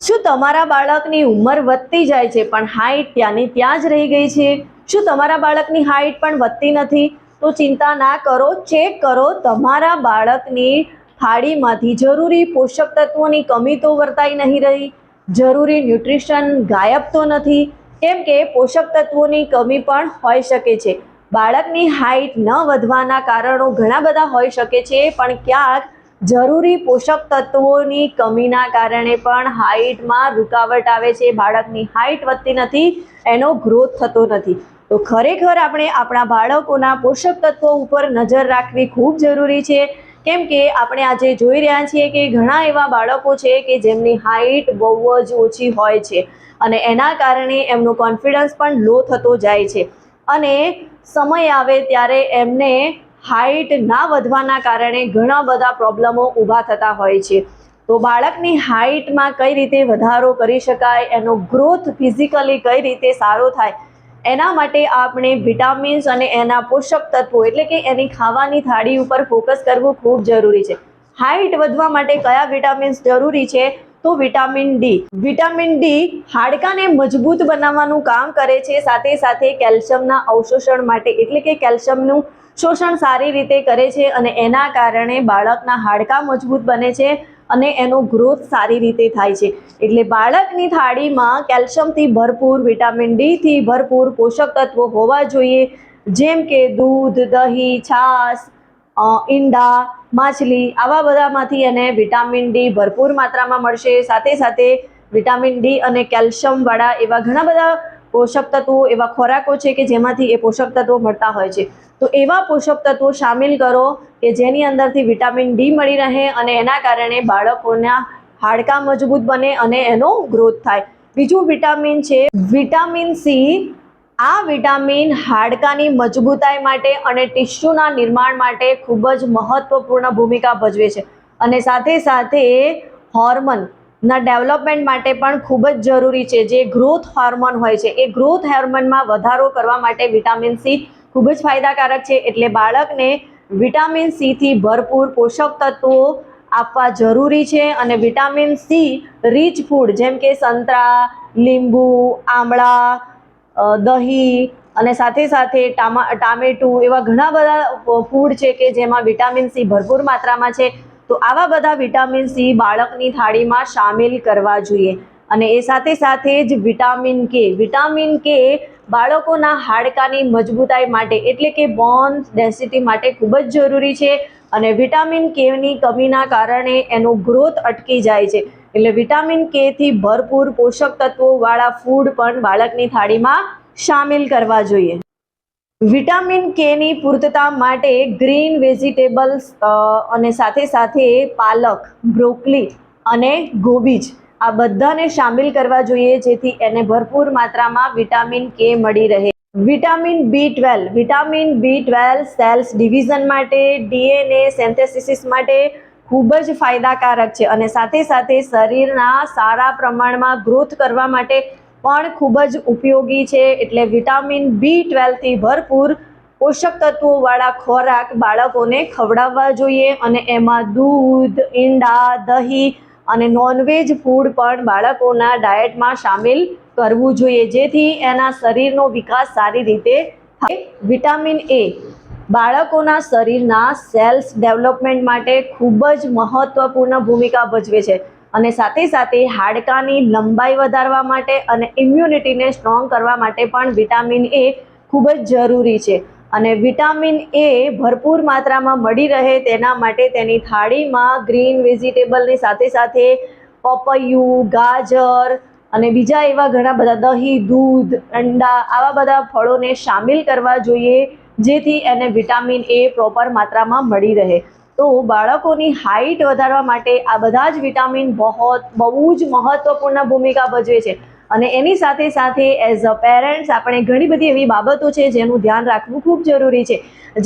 શું તમારા બાળકની ઉંમર વધતી જાય છે પણ હાઈટ ત્યાંની ત્યાં જ રહી ગઈ છે? શું તમારા બાળકની હાઈટ પણ વધતી નથી? તો ચિંતા ના કરો, ચેક કરો તમારા બાળકની થાળીમાંથી જરૂરી પોષક તત્વોની કમી તો વર્તાઈ નહીં રહી, જરૂરી ન્યુટ્રિશન ગાયબ તો નથી, કેમ કે પોષક તત્વોની કમી પણ હોઈ શકે છે. બાળકની હાઈટ ન વધવાના કારણો ઘણા બધા હોઈ શકે છે, પણ ક્યાંક જરૂરી પોષક તત્વોની કમીના કારણે પણ હાઈટમાં રૂકાવટ આવે છે. બાળકની હાઈટ વધતી નથી, એનો ગ્રોથ થતો નથી. તો ખરેખર આપણે આપણા બાળકોના પોષક તત્વો ઉપર નજર રાખવી ખૂબ જરૂરી છે, કેમ કે આપણે આજે જોઈ રહ્યા છીએ કે ઘણા એવા બાળકો છે કે જેમની હાઈટ બહુ જ ઓછી હોય છે અને એના કારણે એમનો કોન્ફિડન્સ પણ લો થતો જાય છે અને સમય આવે ત્યારે એમને હાઈટ ના વધવાના કારણે ઘણા બધા પ્રોબ્લેમો ઊભા થતા હોય છે. તો બાળકની હાઈટમાં કઈ રીતે વધારો કરી શકાય, એનો ગ્રોથ ફિઝિકલી કઈ રીતે સારો થાય, એના માટે આપણે વિટામિન્સ અને એના પોષક તત્વો એટલે કે એની ખાવાની થાળી ઉપર ફોકસ કરવું ખૂબ જરૂરી છે. હાઈટ વધવા માટે કયા વિટામિન્સ જરૂરી છે? તો વિટામિન ડી. વિટામિન ડી હાડકાને મજબૂત બનાવવાનું કામ કરે છે, સાથે સાથે કેલ્શિયમના અવશોષણ માટે એટલે કે કેલ્શિયમનું શોષણ સારી રીતે કરે છે અને એના કારણે બાળકના હાડકાં મજબૂત બને છે અને એનો ગ્રોથ સારી રીતે થાય છે. એટલે બાળકની થાળીમાં કેલ્શિયમથી ભરપૂર, વિટામિન ડીથી ભરપૂર પોષક તત્વો હોવા જોઈએ, જેમ કે દૂધ, દહીં, છાશ, ઈંડા, માછલી, આવા બધામાંથી એને વિટામિન ડી ભરપૂર માત્રામાં મળશે. સાથે સાથે વિટામિન ડી અને કેલ્શિયમવાળા એવા ઘણા બધા પોષક તત્વો, એવા ખોરાકો છે કે જેમાંથી એ પોષક તત્વો મળતા હોય છે. તો એવા પોષક તત્વો સામેલ કરો કે જેની અંદરથી વિટામિન ડી મળી રહે અને એના કારણે બાળકોના હાડકાં મજબૂત બને અને એનો ગ્રોથ થાય. બીજું વિટામિન છે વિટામિન સી. આ વિટામિન હાડકાની મજબૂતાઈ માટે અને ટિશ્યુના નિર્માણ માટે ખૂબ જ મહત્વપૂર્ણ ભૂમિકા ભજવે છે અને સાથે સાથે હોર્મોનના ડેવલપમેન્ટ માટે પણ ખૂબ જ જરૂરી છે. જે ગ્રોથ હોર્મોન હોય છે એ ગ્રોથ હોર્મોનમાં વધારો કરવા માટે વિટામિન સી ખૂબ જ ફાયદાકારક છે. એટલે બાળકને વિટામિન સીથી ભરપૂર પોષક તત્વો આપવા જરૂરી છે અને વિટામિન સી રીચ ફૂડ જેમ કે સંતરા, લીંબુ, આમળા, દહીં અને સાથે સાથે ટામેટું એવા ઘણા બધા ફૂડ છે કે જેમાં વિટામિન સી ભરપૂર માત્રામાં છે. તો આવા બધા વિટામિન સી બાળકની થાળીમાં સામેલ કરવા જોઈએ. અને એ સાથે સાથે જ વિટામિન કે. વિટામિન કે બાળકોના હાડકાની મજબૂતાઈ માટે એટલે કે બોન્સ ડેન્સિટી માટે ખૂબ જ જરૂરી છે અને વિટામિન કેની કમીના કારણે એનો ગ્રોથ અટકી જાય છે. એટલે વિટામિન કેથી ભરપૂર પોષક તત્વોવાળા ફૂડ પણ બાળકની થાળીમાં સામેલ કરવા જોઈએ. વિટામિન કેની પૂર્તતા માટે ગ્રીન વેજીટેબલ્સ અને સાથે સાથે પાલક, બ્રોકલી અને ગોબીજ આ બધાને સામેલ કરવા જોઈએ, જેથી એને ભરપૂર માત્રામાં વિટામિન કે મળી રહે. વિટામિન બી12. વિટામિન બી12 સેલ્સ ડિવિઝન માટે, ડીએનએ સિન્થેસિસ માટે ખૂબ જ ફાયદાકારક છે અને સાથે સાથે શરીરના સારા પ્રમાણમાં ગ્રોથ કરવા માટે પણ ખૂબ જ ઉપયોગી છે. એટલે વિટામિન બી12થી ભરપૂર પોષક તત્વોવાળા ખોરાક બાળકોને ખવડાવવા જોઈએ અને એમાં દૂધ, ઈંડા, દહીં અને નોનવેજ ફૂડ પણ બાળકોના ડાયટમાં સામેલ કરવું જોઈએ, જેથી એના શરીરનો વિકાસ સારી રીતે થાય. વિટામિન એ બાળકોના શરીરના સેલ્સ ડેવલપમેન્ટ માટે ખૂબ જ મહત્વપૂર્ણ ભૂમિકા ભજવે છે અને સાથે સાથે હાડકાની લંબાઈ વધારવા માટે અને ઇમ્યુનિટીને સ્ટ્રોંગ કરવા માટે પણ વિટામિન એ ખૂબ જ જરૂરી છે. અને વિટામિન એ ભરપૂર માત્રામાં મળી રહે તેના માટે તેની થાળીમાં ગ્રીન વેજીટેબલની સાથે સાથે પપૈયું, ગાજર અને બીજા એવા ઘણા બધા દહીં, દૂધ, અંડા આવા બધા ફળોને સામેલ કરવા જોઈએ, જેથી એને વિટામિન એ પ્રોપર માત્રામાં મળી રહે. તો બાળકોની હાઈટ વધારવા માટે આ બધા જ વિટામિન બહુ જ મહત્વપૂર્ણ ભૂમિકા ભજવે છે અને એની સાથે સાથે એઝ અ પેરેન્ટ્સ આપણે ઘણી બધી એવી બાબતો છે જેનું ધ્યાન રાખવું ખૂબ જરૂરી છે.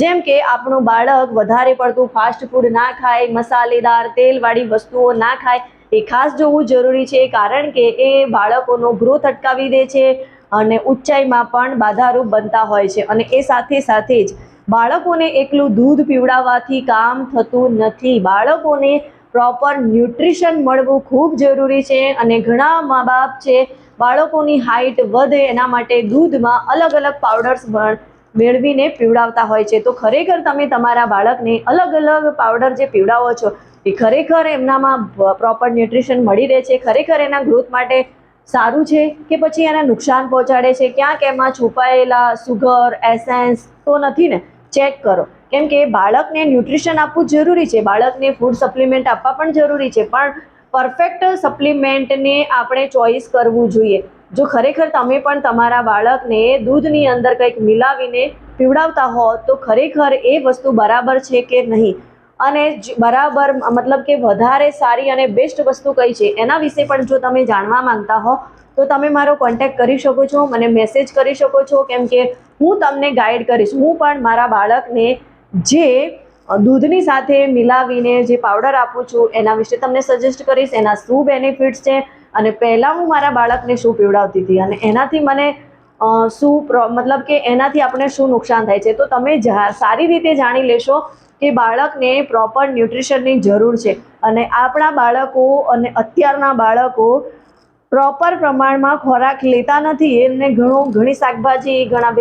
જેમ કે આપણું બાળક વધારે પડતું ફાસ્ટ ફૂડ ના ખાય, મસાલેદાર તેલવાળી વસ્તુઓ ના ખાય, એ ખાસ જોવું જરૂરી છે, કારણ કે એ બાળકોનો ગ્રોથ અટકાવી દે છે અને ઊંચાઈમાં પણ બાધારૂપ બનતા હોય છે. અને એ સાથે સાથે જ બાળકોને એકલું દૂધ પીવડાવવાથી કામ થતું નથી. બાળકોને પ્રોપર ન્યુટ્રિશન મળવું ખૂબ જરૂરી છે. અને ઘણા મા બાપ છે બાળકોની હાઇટ વધે એના માટે દૂધમાં અલગ અલગ પાવડર્સ મેળવીને પીવડાવતા હોય છે. તો ખરેખર તમે તમારા બાળકને અલગ અલગ પાવડર જે પીવડાવો છો એ ખરેખર એમનામાં પ્રોપર ન્યુટ્રિશન મળી રહે છે, ખરેખર એના ગ્રોથ માટે સારું છે કે પછી એને નુકસાન પહોંચાડે છે, ક્યાંક એમાં છુપાયેલા સુગર એસેન્સ તો નથી ને? ચેક કરો. કેમ કે બાળકને ન્યુટ્રિશન આપવું જરૂરી છે, બાળકને ફૂડ સપ્લિમેન્ટ આપવા પણ જરૂરી છે, પણ પરફેક્ટ સપ્લિમેન્ટને આપણે ચોઈસ કરવું જોઈએ. જો ખરેખર તમે પણ તમારા બાળકને દૂધની અંદર કંઈક મિલાવીને પીવડાવતા હો તો ખરેખર એ વસ્તુ બરાબર છે કે નહીં, અને બરાબર મતલબ કે વધારે સારી અને બેસ્ટ વસ્તુ કઈ છે એના વિશે પણ જો તમે જાણવા માંગતા હો તો તમે મારો કોન્ટેક્ટ કરી શકો છો, મને મેસેજ કરી શકો છો, કેમ કે હું તમને ગાઈડ કરીશ. હું પણ મારા બાળકને જે દૂધની સાથે મિલાવીને જે પાવડર આપું છું એના વિશે તમને સજેસ્ટ કરીશ, એના શું બેનિફિટ્સ છે અને પહેલાં હું મારા બાળકને શું પીવડાવતી હતી અને એનાથી મને મતલબ કે એનાથી આપણે શું નુકસાન થાય છે. તો તમે સારી રીતે જાણી લેશો કે બાળકને પ્રોપર ન્યુટ્રિશનની જરૂર છે. અને આપણા બાળકો અને અત્યારના બાળકો પ્રોપર પ્રમાણમાં ખોરાક લેતા નથી, એમને ઘણી શાકભાજી ઘણા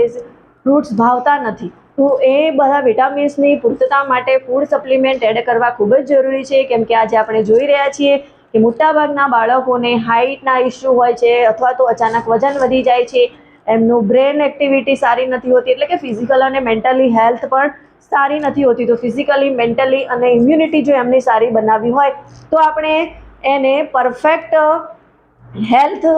ફ્રૂટ્સ ભાવતા નથી. તો એ બધા વિટામિન્સની પૂર્તતા માટે ફૂડ સપ્લિમેન્ટ એડ કરવા ખૂબ જ જરૂરી છે. કેમ કે આજે આપણે જોઈ રહ્યા છીએ કે મોટાભાગના બાળકોને હાઇટના ઇસ્યુ હોય છે અથવા તો અચાનક વજન વધી જાય છે, એમનું બ્રેન એક્ટિવિટી સારી નથી હોતી, એટલે કે ફિઝિકલ અને મેન્ટલી હેલ્થ પણ સારી નથી હોતી. તો ફિઝિકલી મેન્ટલી અને ઇમ્યુનિટી જો એમની સારી બનાવવી હોય તો આપણે એને પરફેક્ટ હેલ્થ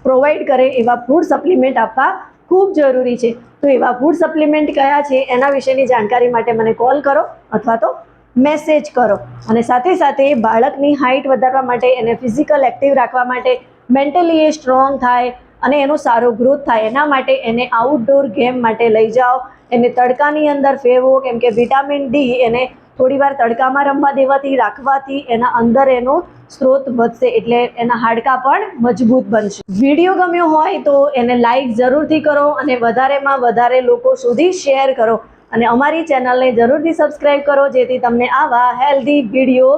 પ્રોવાઈડ કરે એવા ફૂડ સપ્લિમેન્ટ આપવા ખૂબ જરૂરી છે. તો એવા ફૂડ સપ્લિમેન્ટ કયા છે એના વિશેની જાણકારી માટે મને કોલ કરો અથવા તો મેસેજ કરો. અને સાથે સાથે બાળકની હાઇટ વધારવા માટે, એને ફિઝિકલ એક્ટિવ રાખવા માટે, મેન્ટલી એ સ્ટ્રોંગ થાય અને એનો સારો ગ્રોથ થાય એના માટે એને આઉટડોર ગેમ માટે લઈ જાઓ, એને તડકાની અંદર ફેરવો. કેમ કે વિટામિન ડી એને થોડીવાર તડકામાં રમવા દેવાથી રાખવાથી એના અંદર એનો સ્ત્રોત વધશે, એટલે એના હાડકાં પણ મજબૂત બનશે. વિડીયો ગમ્યો હોય તો એને લાઈક જરૂરથી કરો અને વધારેમાં વધારે લોકો સુધી શેર કરો અને અમારી ચેનલને જરૂરથી સબસ્ક્રાઈબ કરો જેથી તમને આવા હેલ્ધી વિડીયો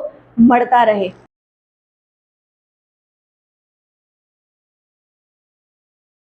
મળતા રહે.